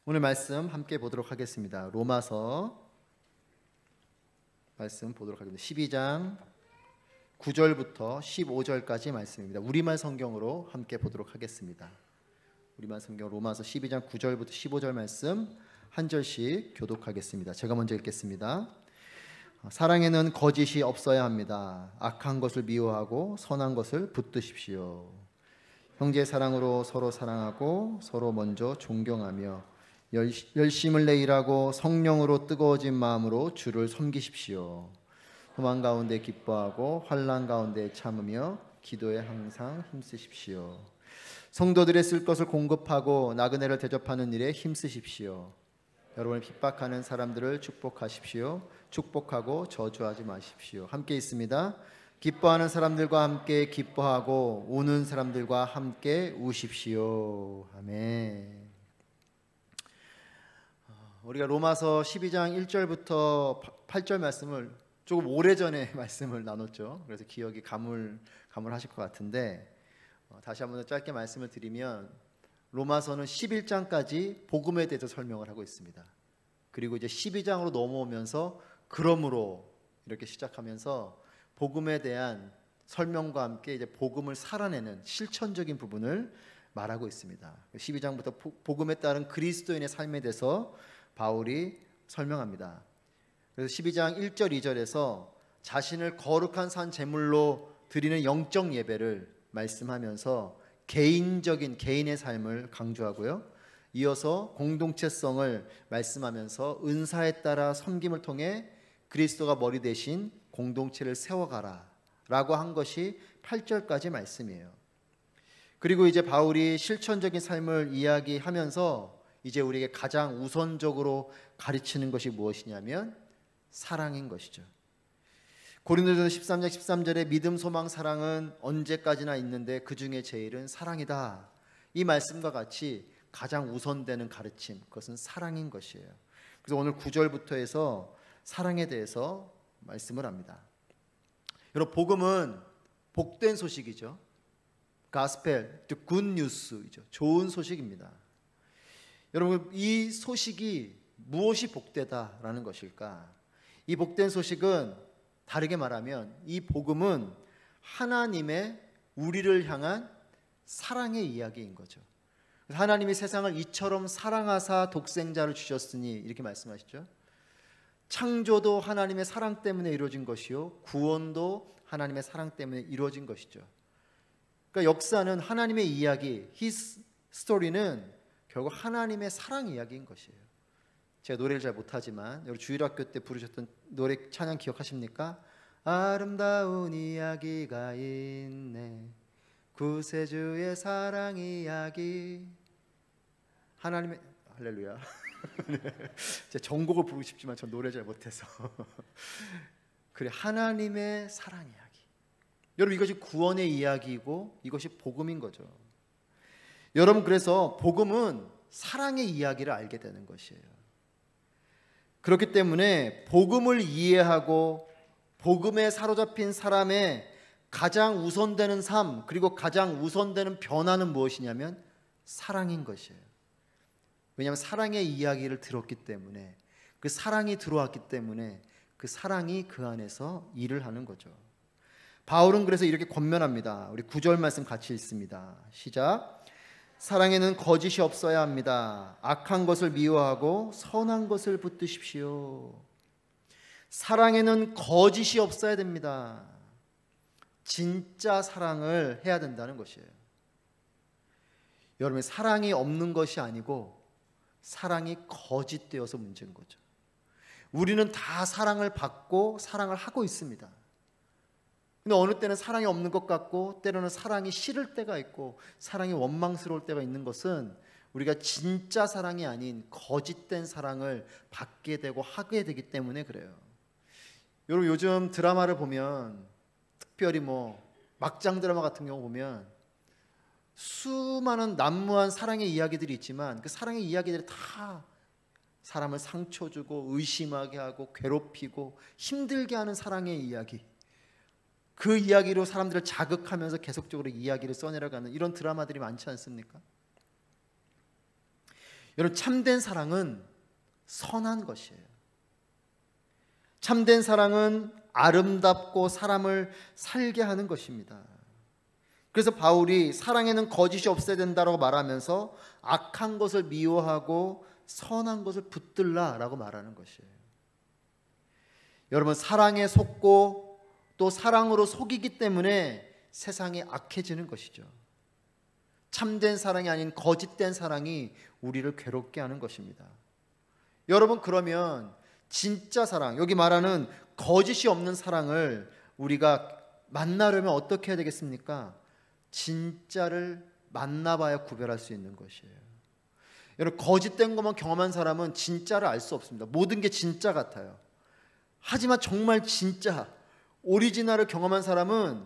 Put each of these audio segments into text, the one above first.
오늘 말씀 함께 보도록 하겠습니다. 로마서 말씀 보도록 하겠습니다. 12장 9절부터 15절까지 말씀입니다. 우리말 성경으로 함께 보도록 하겠습니다. 우리말 성경 로마서 12장 9절부터 15절 말씀 한 절씩 교독하겠습니다. 제가 먼저 읽겠습니다. 사랑에는 거짓이 없어야 합니다. 악한 것을 미워하고 선한 것을 붙드십시오. 형제 사랑으로 서로 사랑하고 서로 먼저 존경하며 열심을 내 일하고 성령으로 뜨거워진 마음으로 주를 섬기십시오. 소망 가운데 기뻐하고 환난 가운데 참으며 기도에 항상 힘쓰십시오. 성도들의 쓸 것을 공급하고 나그네를 대접하는 일에 힘쓰십시오. 여러분을 핍박하는 사람들을 축복하십시오. 축복하고 저주하지 마십시오. 함께 있습니다. 기뻐하는 사람들과 함께 기뻐하고 우는 사람들과 함께 우십시오. 아멘. 우리가 로마서 12장 1절부터 8절 말씀을 조금 오래전에 말씀을 나눴죠. 그래서 기억이 가물하실 것 같은데 다시 한번 짧게 말씀을 드리면 로마서는 11장까지 복음에 대해서 설명을 하고 있습니다. 그리고 이제 12장으로 넘어오면서 그러므로 이렇게 시작하면서 복음에 대한 설명과 함께 이제 복음을 살아내는 실천적인 부분을 말하고 있습니다. 12장부터 복음에 따른 그리스도인의 삶에 대해서 바울이 설명합니다. 그래서 12장 1절 2절에서 자신을 거룩한 산 제물로 드리는 영적 예배를 말씀하면서 개인의 삶을 강조하고요. 이어서 공동체성을 말씀하면서 은사에 따라 섬김을 통해 그리스도가 머리 대신 공동체를 세워가라 라고 한 것이 8절까지 말씀이에요. 그리고 이제 바울이 실천적인 삶을 이야기하면서 이제 우리에게 가장 우선적으로 가르치는 것이 무엇이냐면 사랑인 것이죠. 고린도전서 13장 13절에 믿음, 소망, 사랑은 언제까지나 있는데 그 중에 제일은 사랑이다. 이 말씀과 같이 가장 우선되는 가르침, 그것은 사랑인 것이에요. 그래서 오늘 9절부터 해서 사랑에 대해서 말씀을 합니다. 여러분, 복음은 복된 소식이죠. 가스펠, 굿 뉴스이죠. 좋은 소식입니다. 여러분, 이 소식이 무엇이 복되다라는 것일까? 이 복된 소식은 다르게 말하면 이 복음은 하나님의 우리를 향한 사랑의 이야기인 거죠. 하나님이 세상을 이처럼 사랑하사 독생자를 주셨으니 이렇게 말씀하시죠. 창조도 하나님의 사랑 때문에 이루어진 것이요 구원도 하나님의 사랑 때문에 이루어진 것이죠. 그러니까 역사는 하나님의 이야기, His story는 결국 하나님의 사랑 이야기인 것이에요. 제가 노래를 잘 못하지만 여러분 주일학교 때 부르셨던 노래 찬양 기억하십니까? 아름다운 이야기가 있네, 구세주의 사랑 이야기. 하나님의 할렐루야. 제 전곡을 부르고 싶지만 전 노래 잘 못해서 그래, 하나님의 사랑 이야기. 여러분, 이것이 구원의 이야기이고 이것이 복음인 거죠. 여러분, 그래서 복음은 사랑의 이야기를 알게 되는 것이에요. 그렇기 때문에 복음을 이해하고 복음에 사로잡힌 사람의 가장 우선되는 삶, 그리고 가장 우선되는 변화는 무엇이냐면 사랑인 것이에요. 왜냐하면 사랑의 이야기를 들었기 때문에, 그 사랑이 들어왔기 때문에 그 사랑이 그 안에서 일을 하는 거죠. 바울은 그래서 이렇게 권면합니다. 우리 9절 말씀 같이 읽습니다. 시작. 사랑에는 거짓이 없어야 합니다. 악한 것을 미워하고 선한 것을 붙드십시오. 사랑에는 거짓이 없어야 됩니다. 진짜 사랑을 해야 된다는 것이에요. 여러분, 사랑이 없는 것이 아니고 사랑이 거짓되어서 문제인 거죠. 우리는 다 사랑을 받고 사랑을 하고 있습니다. 근데 어느 때는 사랑이 없는 것 같고 때로는 사랑이 싫을 때가 있고 사랑이 원망스러울 때가 있는 것은 우리가 진짜 사랑이 아닌 거짓된 사랑을 받게 되고 하게 되기 때문에 그래요. 여러분, 요즘 드라마를 보면 특별히 막장 드라마 같은 경우 보면 수많은 난무한 사랑의 이야기들이 있지만 그 사랑의 이야기들이 다 사람을 상처 주고 의심하게 하고 괴롭히고 힘들게 하는 사랑의 이야기, 그 이야기로 사람들을 자극하면서 계속적으로 이야기를 써내려가는 이런 드라마들이 많지 않습니까? 여러분, 참된 사랑은 선한 것이에요. 참된 사랑은 아름답고 사람을 살게 하는 것입니다. 그래서 바울이 사랑에는 거짓이 없어야 된다고 말하면서 악한 것을 미워하고 선한 것을 붙들라라고 말하는 것이에요. 여러분, 사랑에 속고 또 사랑으로 속이기 때문에 세상이 악해지는 것이죠. 참된 사랑이 아닌 거짓된 사랑이 우리를 괴롭게 하는 것입니다. 여러분, 그러면 진짜 사랑, 여기 말하는 거짓이 없는 사랑을 우리가 만나려면 어떻게 해야 되겠습니까? 진짜를 만나봐야 구별할 수 있는 것이에요. 여러분, 거짓된 것만 경험한 사람은 진짜를 알 수 없습니다. 모든 게 진짜 같아요. 하지만 정말 진짜 오리지널을 경험한 사람은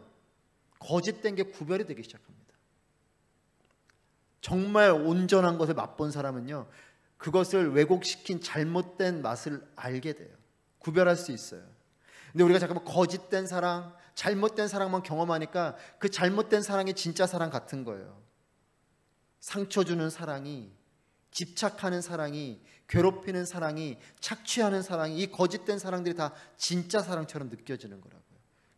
거짓된 게 구별이 되기 시작합니다. 정말 온전한 것을 맛본 사람은요, 그것을 왜곡시킨 잘못된 맛을 알게 돼요. 구별할 수 있어요. 근데 우리가 잠깐만 거짓된 사랑, 잘못된 사랑만 경험하니까 그 잘못된 사랑이 진짜 사랑 같은 거예요. 상처 주는 사랑이, 집착하는 사랑이, 괴롭히는 사랑이, 착취하는 사랑이, 이 거짓된 사랑들이 다 진짜 사랑처럼 느껴지는 거라고요.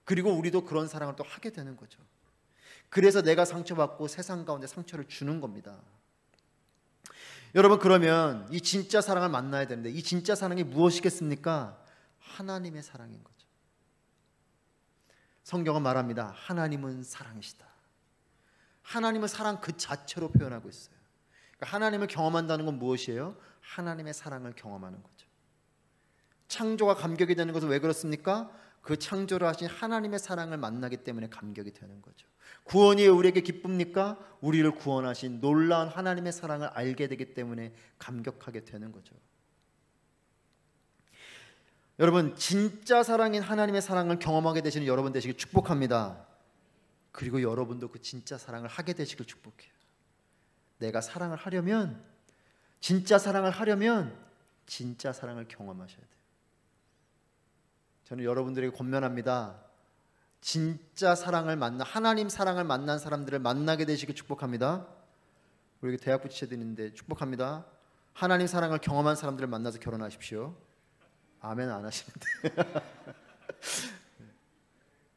그리고 우리도 그런 사랑을 또 하게 되는 거죠. 그래서 내가 상처받고 세상 가운데 상처를 주는 겁니다. 여러분, 그러면 이 진짜 사랑을 만나야 되는데 이 진짜 사랑이 무엇이겠습니까? 하나님의 사랑인 거죠. 성경은 말합니다. 하나님은 사랑이시다. 하나님은 사랑 그 자체로 표현하고 있어요. 그러니까 하나님을 경험한다는 건 무엇이에요? 하나님의 사랑을 경험하는 거죠. 창조가 감격이 되는 것은 왜 그렇습니까? 그 창조를 하신 하나님의 사랑을 만나기 때문에 감격이 되는 거죠. 구원이 우리에게 기쁩니까? 우리를 구원하신 놀라운 하나님의 사랑을 알게 되기 때문에 감격하게 되는 거죠. 여러분, 진짜 사랑인 하나님의 사랑을 경험하게 되시는 여러분 되시길 축복합니다. 그리고 여러분도 그 진짜 사랑을 하게 되시길 축복해요. 내가 사랑을 하려면, 진짜 사랑을 하려면 진짜 사랑을 경험하셔야 돼요. 저는 여러분들에게 권면합니다. 진짜 사랑을 만나, 하나님 사랑을 만난 사람들을 만나게 되시길 축복합니다. 우리 대학부 지체들인데 축복합니다. 하나님 사랑을 경험한 사람들을 만나서 결혼하십시오. 아멘 안 하시는데.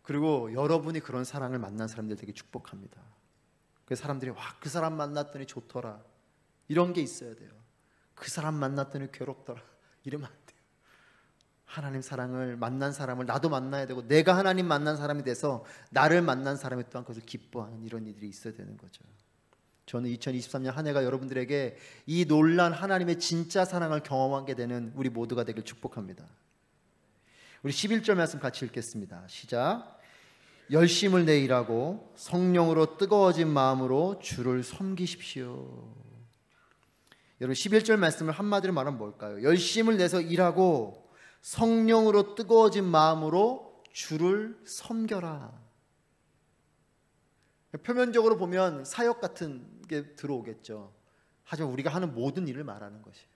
그리고 여러분이 그런 사랑을 만난 사람들 되게 축복합니다. 그 사람들이 와, 그 사람 만났더니 좋더라, 이런 게 있어야 돼요. 그 사람 만났더니 괴롭더라, 이러면 안 돼요. 하나님 사랑을 만난 사람을 나도 만나야 되고, 내가 하나님 만난 사람이 돼서 나를 만난 사람이 또한 그것을 기뻐하는 이런 일들이 있어야 되는 거죠. 저는 2023년 한 해가 여러분들에게 이 놀란 하나님의 진짜 사랑을 경험하게 되는 우리 모두가 되길 축복합니다. 우리 11절 말씀 같이 읽겠습니다. 시작. 열심을 내 일하고 성령으로 뜨거워진 마음으로 주를 섬기십시오. 여러분, 11절 말씀을 한마디로 말하면 뭘까요? 열심을 내서 일하고 성령으로 뜨거워진 마음으로 주를 섬겨라. 표면적으로 보면 사역 같은 게 들어오겠죠. 하지만 우리가 하는 모든 일을 말하는 것이에요.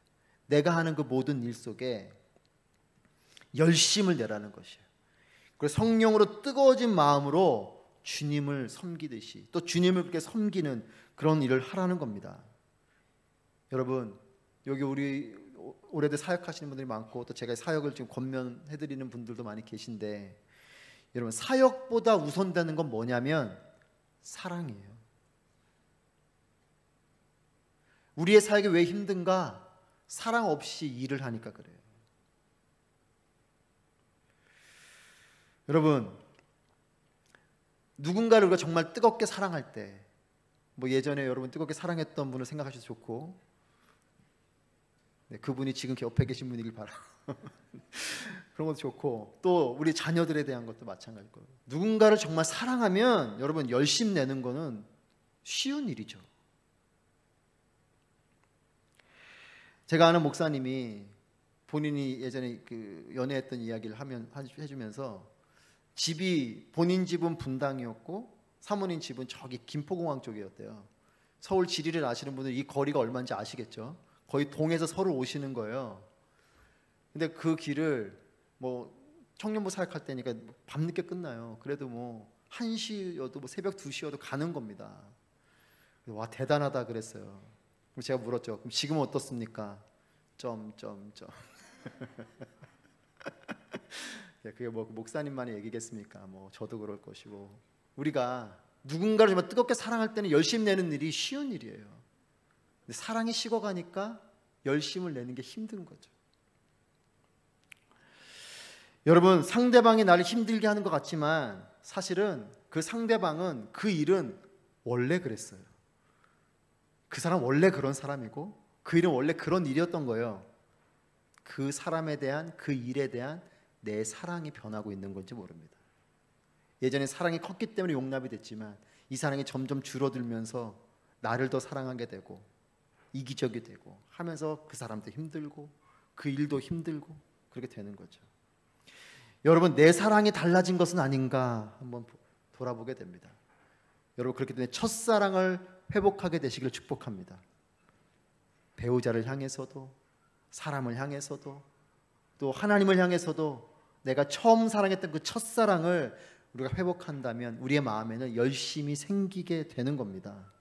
내가 하는 그 모든 일 속에 열심을 내라는 것이에요. 그래서 성령으로 뜨거워진 마음으로 주님을 섬기듯이 또 주님을 그렇게 섬기는 그런 일을 하라는 겁니다. 여러분, 여기 우리 오래된 사역하시는 분들이 많고 또 제가 사역을 지금 권면해드리는 분들도 많이 계신데, 여러분, 사역보다 우선되는 건 뭐냐면 사랑이에요. 우리의 사역이 왜 힘든가? 사랑 없이 일을 하니까 그래요. 여러분, 누군가를 우리가 정말 뜨겁게 사랑할 때, 뭐 예전에 여러분 뜨겁게 사랑했던 분을 생각하셔도 좋고, 네, 그분이 지금 옆에 계신 분이길 바라고 그런 것도 좋고, 또 우리 자녀들에 대한 것도 마찬가지일 거예요. 누군가를 정말 사랑하면 여러분 열심 내는 거는 쉬운 일이죠. 제가 아는 목사님이 본인이 예전에 그 연애했던 이야기를 해주면서 집이, 본인 집은 분당이었고 사모님 집은 저기 김포공항 쪽이었대요. 서울 지리를 아시는 분들 이 거리가 얼마인지 아시겠죠? 거의 동에서 서울 오시는 거예요. 근데 그 길을 뭐 청년부 사역할 때니까 밤늦게 끝나요. 그래도 뭐 1시여도 뭐 새벽 2시여도 가는 겁니다. 와, 대단하다 그랬어요. 그럼 제가 물었죠. 그럼 지금은 어떻습니까? 그게 뭐 목사님만의 얘기겠습니까? 뭐 저도 그럴 것이고, 우리가 누군가를 정말 뜨겁게 사랑할 때는 열심 내는 일이 쉬운 일이에요. 근데 사랑이 식어가니까 열심을 내는 게 힘든 거죠. 여러분, 상대방이 나를 힘들게 하는 것 같지만 사실은 그 상대방은, 그 일은 원래 그랬어요. 그 사람 원래 그런 사람이고 그 일은 원래 그런 일이었던 거예요. 그 사람에 대한, 그 일에 대한 내 사랑이 변하고 있는 건지 모릅니다. 예전에 사랑이 컸기 때문에 용납이 됐지만 이 사랑이 점점 줄어들면서 나를 더 사랑하게 되고 이기적이 되고 하면서 그 사람도 힘들고 그 일도 힘들고 그렇게 되는 거죠. 여러분, 내 사랑이 달라진 것은 아닌가 한번 돌아보게 됩니다. 여러분, 그렇기 때문에 첫사랑을 회복하게 되시기를 축복합니다. 배우자를 향해서도, 사람을 향해서도, 또 하나님을 향해서도 내가 처음 사랑했던 그 첫사랑을 우리가 회복한다면 우리의 마음에는 열심이 생기게 되는 겁니다.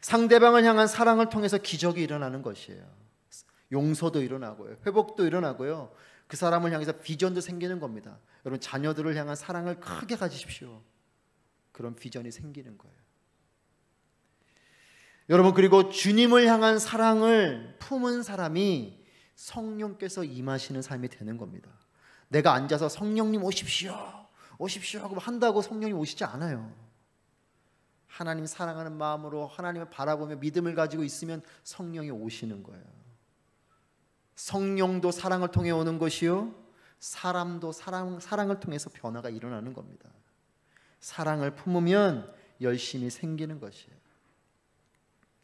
상대방을 향한 사랑을 통해서 기적이 일어나는 것이에요. 용서도 일어나고요, 회복도 일어나고요, 그 사람을 향해서 비전도 생기는 겁니다. 여러분, 자녀들을 향한 사랑을 크게 가지십시오. 그런 비전이 생기는 거예요. 여러분, 그리고 주님을 향한 사랑을 품은 사람이 성령께서 임하시는 삶이 되는 겁니다. 내가 앉아서 성령님 오십시오, 오십시오 하고 한다고 성령님 오시지 않아요. 하나님 사랑하는 마음으로 하나님을 바라보며 믿음을 가지고 있으면 성령이 오시는 거예요. 성령도 사랑을 통해 오는 것이요, 사람도 사랑을 통해서 변화가 일어나는 겁니다. 사랑을 품으면 열심히 생기는 것이에요.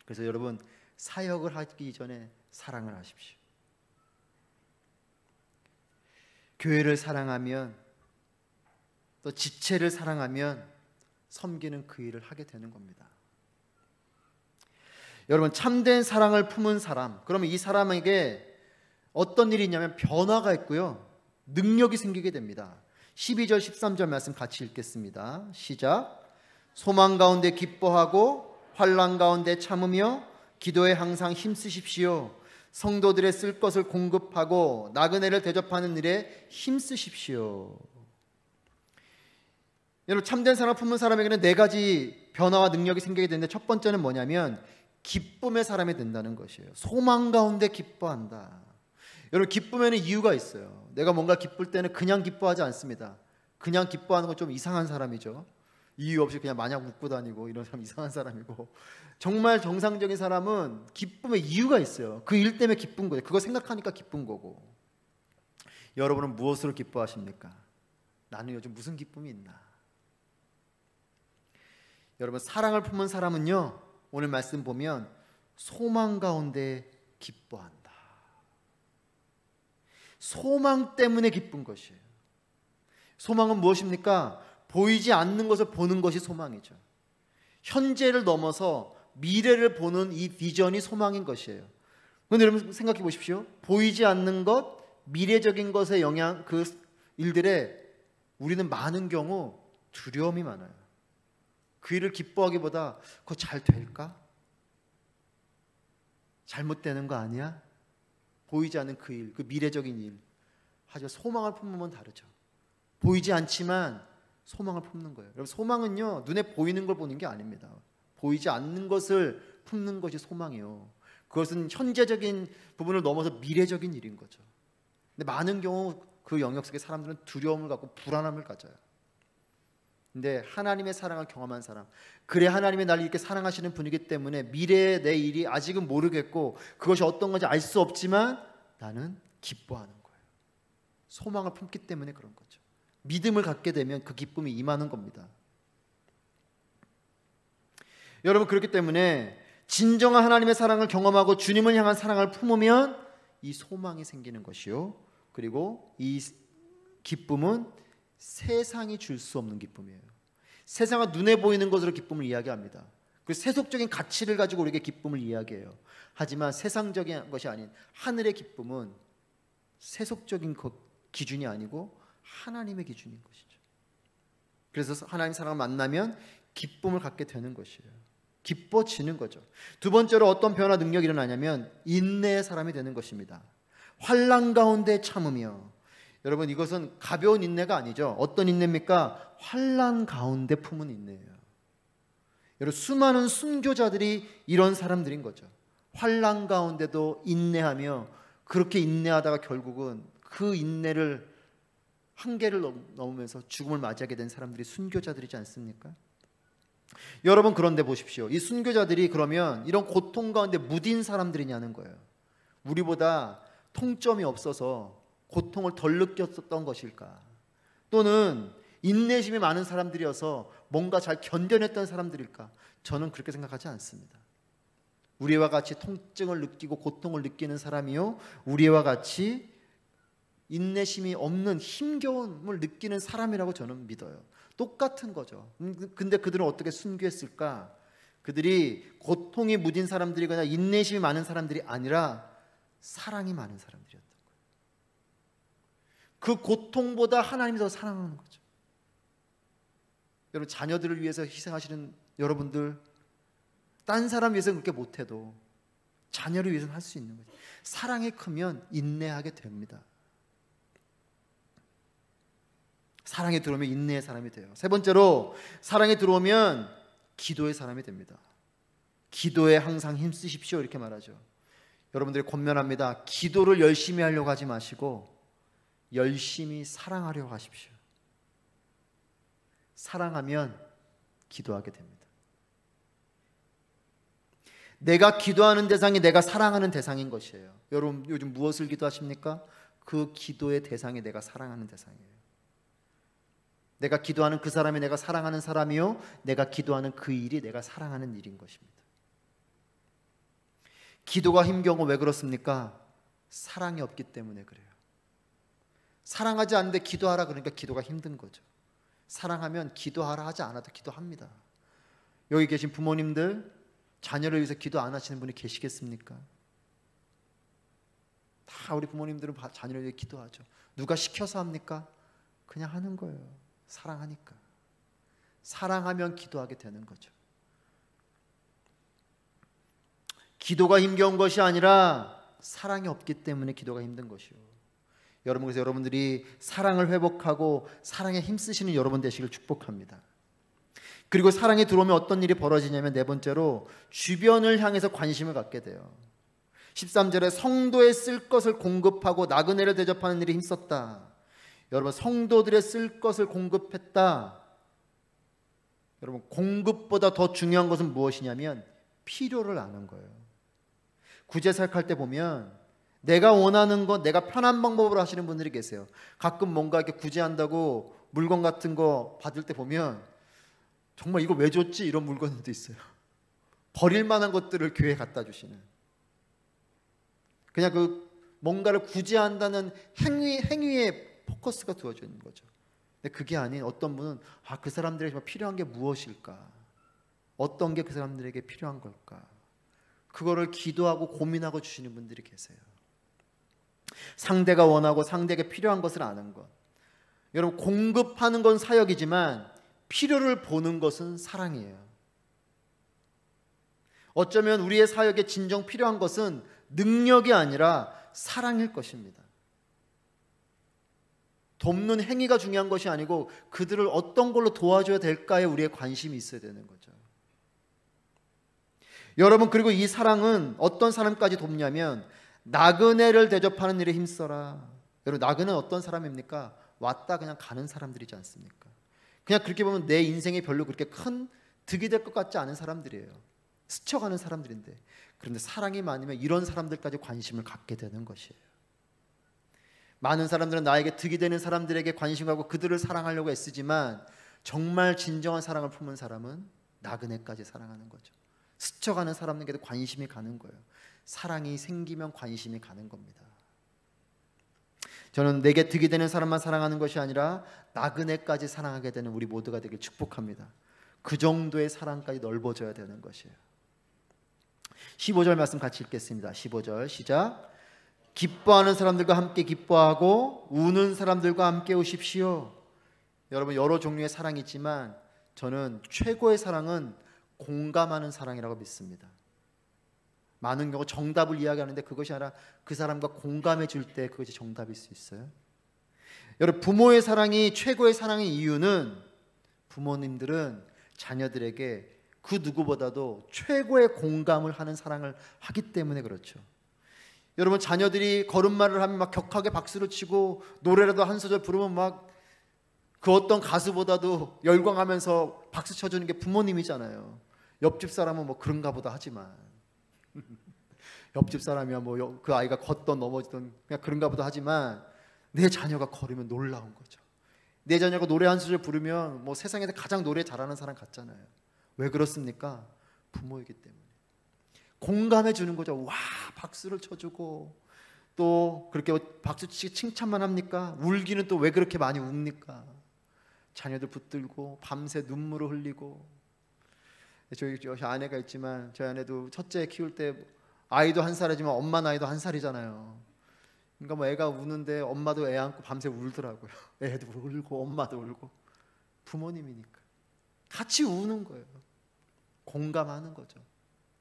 그래서 여러분, 사역을 하기 전에 사랑을 하십시오. 교회를 사랑하면, 또 지체를 사랑하면 섬기는 그 일을 하게 되는 겁니다. 여러분, 참된 사랑을 품은 사람, 그러면 이 사람에게 어떤 일이 있냐면 변화가 있고요, 능력이 생기게 됩니다. 12절 13절 말씀 같이 읽겠습니다. 시작. 소망 가운데 기뻐하고 환난 가운데 참으며 기도에 항상 힘쓰십시오. 성도들의 쓸 것을 공급하고 나그네를 대접하는 일에 힘쓰십시오. 여러분, 참된 사랑을 품은 사람에게는 네 가지 변화와 능력이 생기게 되는데, 첫 번째는 뭐냐면 기쁨의 사람이 된다는 것이에요. 소망 가운데 기뻐한다. 여러분, 기쁨에는 이유가 있어요. 내가 뭔가 기쁠 때는 그냥 기뻐하지 않습니다. 그냥 기뻐하는 건 좀 이상한 사람이죠. 이유 없이 그냥 마냥 웃고 다니고 이런 사람 이상한 사람이고, 정말 정상적인 사람은 기쁨에 이유가 있어요. 그 일 때문에 기쁜 거예요. 그거 생각하니까 기쁜 거고. 여러분은 무엇으로 기뻐하십니까? 나는 요즘 무슨 기쁨이 있나? 여러분, 사랑을 품은 사람은요, 오늘 말씀 보면 소망 가운데 기뻐한다. 소망 때문에 기쁜 것이에요. 소망은 무엇입니까? 보이지 않는 것을 보는 것이 소망이죠. 현재를 넘어서 미래를 보는 이 비전이 소망인 것이에요. 그런데 여러분 생각해 보십시오. 보이지 않는 것, 미래적인 것의 영향, 그 일들에 우리는 많은 경우 두려움이 많아요. 그 일을 기뻐하기보다 그거 잘 될까? 잘못되는 거 아니야? 보이지 않는 그 일, 그 미래적인 일. 하지만 소망을 품으면 다르죠. 보이지 않지만 소망을 품는 거예요. 여러분, 소망은요, 눈에 보이는 걸 보는 게 아닙니다. 보이지 않는 것을 품는 것이 소망이에요. 그것은 현재적인 부분을 넘어서 미래적인 일인 거죠. 근데 많은 경우 그 영역 속에 사람들은 두려움을 갖고 불안함을 가져요. 근데 하나님의 사랑을 경험한 사람, 그래 하나님이 나를 이렇게 사랑하시는 분이기 때문에 미래의 내 일이 아직은 모르겠고 그것이 어떤 건지 알 수 없지만 나는 기뻐하는 거예요. 소망을 품기 때문에 그런 거죠. 믿음을 갖게 되면 그 기쁨이 임하는 겁니다. 여러분, 그렇기 때문에 진정한 하나님의 사랑을 경험하고 주님을 향한 사랑을 품으면 이 소망이 생기는 것이요, 그리고 이 기쁨은 세상이 줄 수 없는 기쁨이에요. 세상은 눈에 보이는 것으로 기쁨을 이야기합니다. 그 세속적인 가치를 가지고 우리에게 기쁨을 이야기해요. 하지만 세상적인 것이 아닌 하늘의 기쁨은 세속적인 기준이 아니고 하나님의 기준인 것이죠. 그래서 하나님 사랑을 만나면 기쁨을 갖게 되는 것이에요. 기뻐지는 거죠. 두 번째로 어떤 변화 능력이 일어나냐면 인내의 사람이 되는 것입니다. 환난 가운데 참으며. 여러분, 이것은 가벼운 인내가 아니죠. 어떤 인내입니까? 환난 가운데 품은 인내예요. 여러분, 수많은 순교자들이 이런 사람들인 거죠. 환난 가운데도 인내하며, 그렇게 인내하다가 결국은 그 인내를 한계를 넘으면서 죽음을 맞이하게 된 사람들이 순교자들이지 않습니까? 여러분, 그런데 보십시오. 이 순교자들이 그러면 이런 고통 가운데 무딘 사람들이냐는 거예요. 우리보다 통점이 없어서 고통을 덜 느꼈던 것일까? 또는 인내심이 많은 사람들이어서 뭔가 잘 견뎌냈던 사람들일까? 저는 그렇게 생각하지 않습니다. 우리와 같이 통증을 느끼고 고통을 느끼는 사람이요, 우리와 같이 인내심이 없는 힘겨움을 느끼는 사람이라고 저는 믿어요. 똑같은 거죠. 근데 그들은 어떻게 순교했을까? 그들이 고통이 무딘 사람들이거나 인내심이 많은 사람들이 아니라 사랑이 많은 사람들이었던 거예요. 그 고통보다 하나님이 더 사랑하는 거죠. 여러분, 자녀들을 위해서 희생하시는 여러분들, 딴 사람 위해서는 그렇게 못해도 자녀를 위해서는 할 수 있는 거죠. 사랑이 크면 인내하게 됩니다. 사랑이 들어오면 인내의 사람이 돼요. 세 번째로, 사랑이 들어오면 기도의 사람이 됩니다. 기도에 항상 힘쓰십시오, 이렇게 말하죠. 여러분들이 권면합니다. 기도를 열심히 하려고 하지 마시고 열심히 사랑하려고 하십시오. 사랑하면 기도하게 됩니다. 내가 기도하는 대상이 내가 사랑하는 대상인 것이에요. 여러분, 요즘 무엇을 기도하십니까? 그 기도의 대상이 내가 사랑하는 대상이에요. 내가 기도하는 그 사람이 내가 사랑하는 사람이요, 내가 기도하는 그 일이 내가 사랑하는 일인 것입니다. 기도가 힘겨운 건 왜 그렇습니까? 사랑이 없기 때문에 그래요. 사랑하지 않는데 기도하라 그러니까 기도가 힘든 거죠. 사랑하면 기도하라 하지 않아도 기도합니다. 여기 계신 부모님들, 자녀를 위해서 기도 안 하시는 분이 계시겠습니까? 다 우리 부모님들은 자녀를 위해 기도하죠. 누가 시켜서 합니까? 그냥 하는 거예요. 사랑하니까. 사랑하면 기도하게 되는 거죠. 기도가 힘겨운 것이 아니라 사랑이 없기 때문에 기도가 힘든 것이요. 여러분, 그래서 여러분들이 사랑을 회복하고 사랑에 힘쓰시는 여러분 되시길 축복합니다. 그리고 사랑이 들어오면 어떤 일이 벌어지냐면, 네 번째로 주변을 향해서 관심을 갖게 돼요. 13절에 성도의 쓸 것을 공급하고 나그네를 대접하는 일에 힘썼다. 여러분, 성도들의 쓸 것을 공급했다. 여러분, 공급보다 더 중요한 것은 무엇이냐면 필요를 아는 거예요. 구제사역할 때 보면 내가 원하는 것, 내가 편한 방법으로 하시는 분들이 계세요. 가끔 뭔가 이렇게 구제한다고 물건 같은 거 받을 때 보면 정말 이거 왜 줬지? 이런 물건도 있어요. 버릴 만한 것들을 교회에 갖다 주시는. 그냥 그 뭔가를 구제한다는 행위에 포커스가 두어져 있는 거죠. 근데 그게 아닌 어떤 분은 그 사람들에게 필요한 게 무엇일까? 어떤 게 그 사람들에게 필요한 걸까? 그거를 기도하고 고민하고 주시는 분들이 계세요. 상대가 원하고 상대에게 필요한 것을 아는 것. 여러분, 공급하는 건 사역이지만 필요를 보는 것은 사랑이에요. 어쩌면 우리의 사역에 진정 필요한 것은 능력이 아니라 사랑일 것입니다. 돕는 행위가 중요한 것이 아니고 그들을 어떤 걸로 도와줘야 될까에 우리의 관심이 있어야 되는 거죠. 여러분, 그리고 이 사랑은 어떤 사람까지 돕냐면 나그네를 대접하는 일에 힘써라. 여러분, 나그네는 어떤 사람입니까? 왔다 그냥 가는 사람들이지 않습니까? 그냥 그렇게 보면 내 인생에 별로 그렇게 큰 득이 될 것 같지 않은 사람들이에요. 스쳐가는 사람들인데, 그런데 사랑이 많으면 이런 사람들까지 관심을 갖게 되는 것이에요. 많은 사람들은 나에게 득이 되는 사람들에게 관심 갖고 그들을 사랑하려고 애쓰지만 정말 진정한 사랑을 품은 사람은 나그네까지 사랑하는 거죠. 스쳐가는 사람에게도 관심이 가는 거예요. 사랑이 생기면 관심이 가는 겁니다. 저는 내게 득이 되는 사람만 사랑하는 것이 아니라 나그네까지 사랑하게 되는 우리 모두가 되길 축복합니다. 그 정도의 사랑까지 넓어져야 되는 것이에요. 15절 말씀 같이 읽겠습니다. 15절 시작. 기뻐하는 사람들과 함께 기뻐하고 우는 사람들과 함께 우십시오. 여러분, 여러 종류의 사랑이 있지만 저는 최고의 사랑은 공감하는 사랑이라고 믿습니다. 많은 경우 정답을 이야기하는데 그것이 아니라 그 사람과 공감해 줄 때 그것이 정답일 수 있어요. 여러분, 부모의 사랑이 최고의 사랑의 이유는 부모님들은 자녀들에게 그 누구보다도 최고의 공감을 하는 사랑을 하기 때문에 그렇죠. 여러분, 자녀들이 걸음마를 하면 막 격하게 박수를 치고 노래라도 한 소절 부르면 막 그 어떤 가수보다도 열광하면서 박수 쳐주는 게 부모님이잖아요. 옆집 사람은 뭐 그런가 보다 하지만 옆집 사람이야 뭐 그 아이가 걷던 넘어지던 그냥 그런가 보다 하지만 내 자녀가 걸으면 놀라운 거죠. 내 자녀가 노래 한 소절 부르면 뭐 세상에서 가장 노래 잘하는 사람 같잖아요. 왜 그렇습니까? 부모이기 때문에 공감해 주는 거죠. 와, 박수를 쳐주고 또 그렇게 박수치기 칭찬만 합니까? 울기는 또 왜 그렇게 많이 웁니까? 자녀들 붙들고 밤새 눈물을 흘리고. 저희 아내가 있지만 저희 아내도 첫째 키울 때 아이도 1살이지만 엄마 나이도 1살이잖아요. 그러니까 뭐 애가 우는데 엄마도 애 안고 밤새 울더라고요. 애도 울고 엄마도 울고. 부모님이니까 같이 우는 거예요. 공감하는 거죠.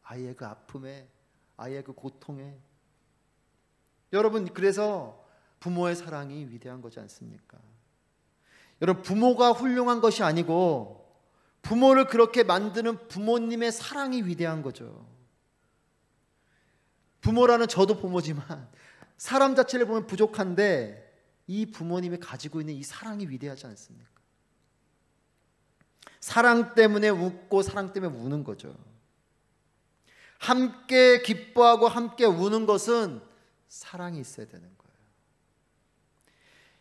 아이의 그 아픔에, 아이의 그 고통에. 여러분, 그래서 부모의 사랑이 위대한 거지 않습니까? 여러분, 부모가 훌륭한 것이 아니고 부모를 그렇게 만드는 부모님의 사랑이 위대한 거죠. 부모라는 저도 부모지만 사람 자체를 보면 부족한데 이 부모님이 가지고 있는 이 사랑이 위대하지 않습니까? 사랑 때문에 웃고 사랑 때문에 우는 거죠. 함께 기뻐하고 함께 우는 것은 사랑이 있어야 되는 거예요.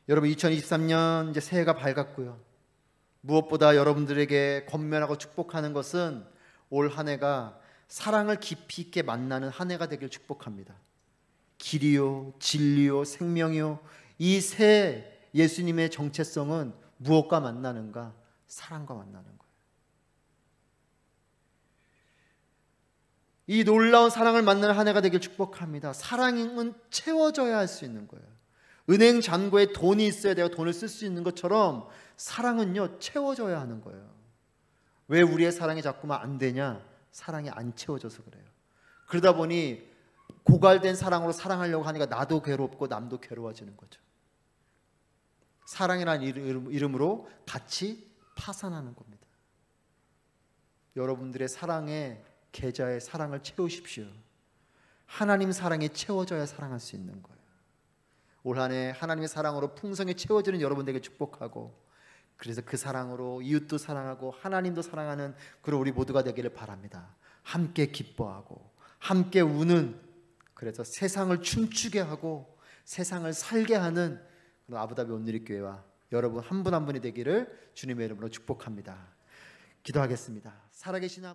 여러분, 2023년 이제 새해가 밝았고요. 무엇보다 여러분들에게 권면하고 축복하는 것은 올 한 해가 사랑을 깊이 있게 만나는 한 해가 되길 축복합니다. 길이요, 진리요, 생명이요, 이 새 예수님의 정체성은 무엇과 만나는가? 사랑과 만나는 거예요. 이 놀라운 사랑을 만나는 한 해가 되길 축복합니다. 사랑은 채워져야 할 수 있는 거예요. 은행 잔고에 돈이 있어야 내가 돈을 쓸 수 있는 것처럼 사랑은요, 채워져야 하는 거예요. 왜 우리의 사랑이 자꾸만 안 되냐? 사랑이 안 채워져서 그래요. 그러다 보니 고갈된 사랑으로 사랑하려고 하니까 나도 괴롭고 남도 괴로워지는 거죠. 사랑이라는 이름으로 같이 파산하는 겁니다. 여러분들의 사랑의 계좌에 사랑을 채우십시오. 하나님 사랑이 채워져야 사랑할 수 있는 거예요. 올 한 해 하나님의 사랑으로 풍성히 채워지는 여러분들에게 축복하고, 그래서 그 사랑으로 이웃도 사랑하고 하나님도 사랑하는 그런 우리 모두가 되기를 바랍니다. 함께 기뻐하고 함께 우는, 그래서 세상을 춤추게 하고 세상을 살게 하는 아부다비 온누리교회와 여러분 한 분 한 분이 되기를 주님의 이름으로 축복합니다. 기도하겠습니다. 살아계신